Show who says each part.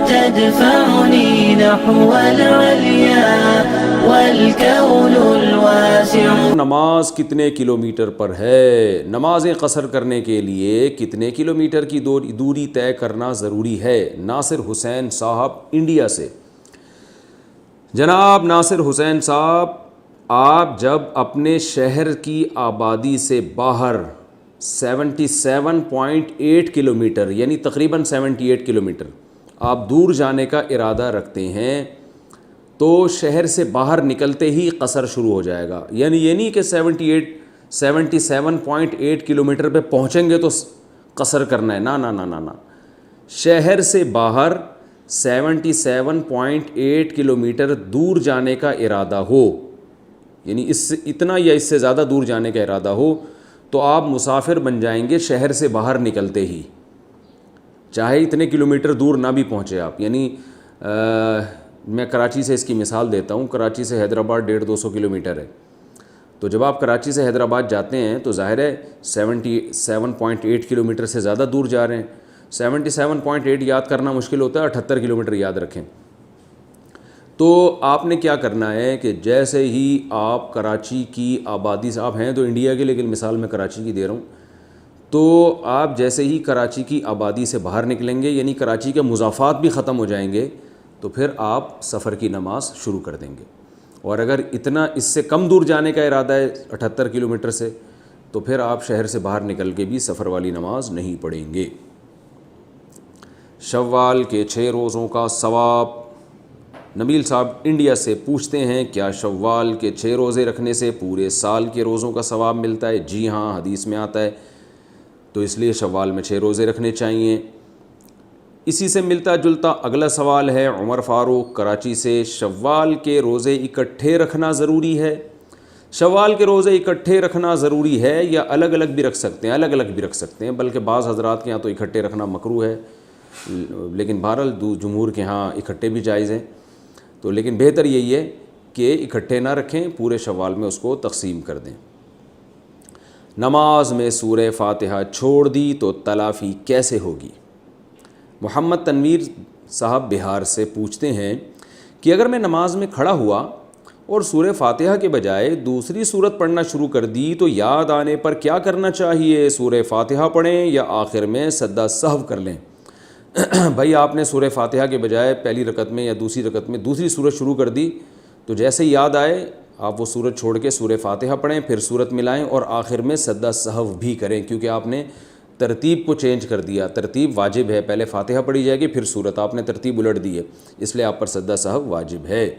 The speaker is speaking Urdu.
Speaker 1: تدفعني نحو العليا والكون الواسع.
Speaker 2: نماز کتنے کلومیٹر پر ہے؟ نمازیں قصر کرنے کے لیے کتنے کلومیٹر کی دوری طے کرنا ضروری ہے؟ ناصر حسین صاحب انڈیا سے. جناب ناصر حسین صاحب، آپ جب اپنے شہر کی آبادی سے باہر 77.8 کلومیٹر یعنی تقریباً 78 کلومیٹر آپ دور جانے کا ارادہ رکھتے ہیں تو شہر سے باہر نکلتے ہی قصر شروع ہو جائے گا. یعنی یہ نہیں کہ 77.8 کلومیٹر پہ پہنچیں گے تو قصر کرنا ہے، نہ. شہر سے باہر 77.8 کلومیٹر دور جانے کا ارادہ ہو، یعنی اس سے اتنا یا اس سے زیادہ دور جانے کا ارادہ ہو تو آپ مسافر بن جائیں گے شہر سے باہر نکلتے ہی، چاہے اتنے کلومیٹر دور نہ بھی پہنچے آپ. یعنی میں کراچی سے اس کی مثال دیتا ہوں. کراچی سے حیدرآباد 150-200 کلومیٹر ہے. تو جب آپ کراچی سے حیدرآباد جاتے ہیں تو ظاہر ہے 77.8 کلومیٹر سے زیادہ دور جا رہے ہیں. 77.8 یاد کرنا مشکل ہوتا ہے، 78 کلومیٹر یاد رکھیں. تو آپ نے کیا کرنا ہے کہ جیسے ہی آپ کراچی کی آبادی سے، آپ ہیں تو انڈیا کے لیکن مثال میں کراچی کی دے رہا ہوں، تو آپ جیسے ہی کراچی کی آبادی سے باہر نکلیں گے یعنی کراچی کے مضافات بھی ختم ہو جائیں گے تو پھر آپ سفر کی نماز شروع کر دیں گے. اور اگر اتنا اس سے کم دور جانے کا ارادہ ہے 78 کلومیٹر سے تو پھر آپ شہر سے باہر نکل کے بھی سفر والی نماز نہیں پڑھیں گے. شوال کے 6 روزوں کا ثواب. نبیل صاحب انڈیا سے پوچھتے ہیں کیا شوال کے 6 روزے رکھنے سے پورے سال کے روزوں کا ثواب ملتا ہے؟ جی ہاں، حدیث میں آتا ہے، تو اس لیے شوال میں 6 روزے رکھنے چاہیے. اسی سے ملتا جلتا اگلا سوال ہے عمر فاروق کراچی سے. شوال کے روزے اکٹھے رکھنا ضروری ہے؟ شوال کے روزے اکٹھے رکھنا ضروری ہے یا الگ الگ بھی رکھ سکتے ہیں؟ الگ الگ بھی رکھ سکتے ہیں، بلکہ بعض حضرات کے ہاں تو اکٹھے رکھنا مکروہ ہے، لیکن بہرحال جمہور کے ہاں اکٹھے بھی جائز ہیں. تو لیکن بہتر یہی ہے کہ اکٹھے نہ رکھیں، پورے شوال میں اس کو تقسیم کر دیں. نماز میں سورہ فاتحہ چھوڑ دی تو تلافی کیسے ہوگی؟ محمد تنویر صاحب بہار سے پوچھتے ہیں کہ اگر میں نماز میں کھڑا ہوا اور سورہ فاتحہ کے بجائے دوسری سورت پڑھنا شروع کر دی تو یاد آنے پر کیا کرنا چاہیے؟ سورہ فاتحہ پڑھیں یا آخر میں سجدہ سہو کر لیں؟ بھائی آپ نے سورہ فاتحہ کے بجائے پہلی رکعت میں یا دوسری رکعت میں دوسری سورت شروع کر دی تو جیسے ہی یاد آئے آپ وہ سورت چھوڑ کے سورہ فاتحہ پڑھیں، پھر سورت ملائیں اور آخر میں سجدہ سہو بھی کریں، کیونکہ آپ نے ترتیب کو چینج کر دیا. ترتیب واجب ہے، پہلے فاتحہ پڑھی جائے گی پھر سورت، آپ نے ترتیب الٹ دی ہے، اس لیے آپ پر سجدہ سہو واجب ہے.